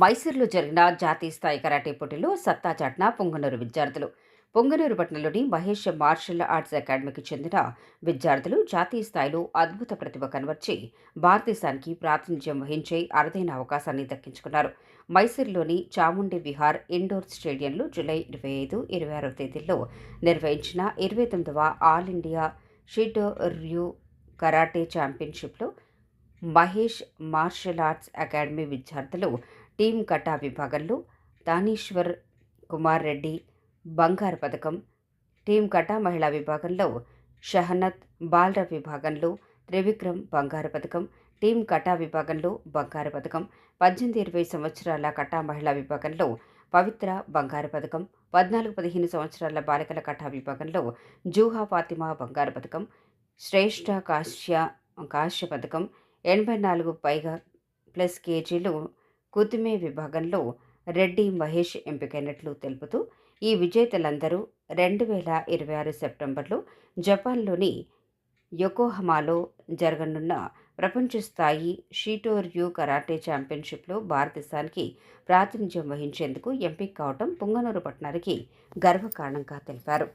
మైసూరులో జరిగిన జాతీయ స్థాయి కరాటే పోటీలో సత్తా చాటిన పొంగనూరు విద్యార్థులు. పొంగనూరు పట్టణంలోని మహేష్ మార్షల్ ఆర్ట్స్ అకాడమీకి చెందిన విద్యార్థులు జాతీయ స్థాయిలో అద్భుత ప్రతిభ కనబర్చి భారతదేశానికి ప్రాతినిధ్యం వహించే అరుదైన అవకాశాన్ని దక్కించుకున్నారు. మైసూరులోని చాముండి విహార్ ఇండోర్ స్టేడియంలో జూలై 25, 26 తేదీల్లో నిర్వహించిన 29వ all India Shito Ryu karate ఛాంపియన్షిప్లో మహేష్ మార్షల్ ఆర్ట్స్ అకాడమీ విద్యార్థులు టీం కటా విభాగంలో దానీశ్వర్ కుమార్ రెడ్డి బంగారు పథకం, టీం కటా మహిళా విభాగంలో షహనత్, బాల్ర విభాగంలో త్రివిక్రమ్ బంగారు పథకం, టీం కటా విభాగంలో బంగారు పథకం, 18-20 సంవత్సరాల కటా మహిళా విభాగంలో పవిత్ర బంగారు పథకం, 14-15 సంవత్సరాల బాలికల కటా విభాగంలో జూహా ఫాతిమా బంగారు పథకం, శ్రేష్ఠ కాశ్య పథకం, 84 పైగా ప్లస్ కేజీలు కుతుమే విభాగంలో రెడ్డి మహేష్ ఎంపికైనట్లు తెలుపుతూ ఈ విజేతలందరూ 2026 సెప్టెంబర్లో జపాన్లోని యొకోహమాలో జరగనున్న ప్రపంచ స్థాయి షీటోర్యూ కరాటే ఛాంపియన్షిప్లో భారతదేశానికి ప్రాతినిధ్యం వహించేందుకు ఎంపిక కావడం పొంగనూరు పట్టణానికి గర్వకారణంగా తెలిపారు.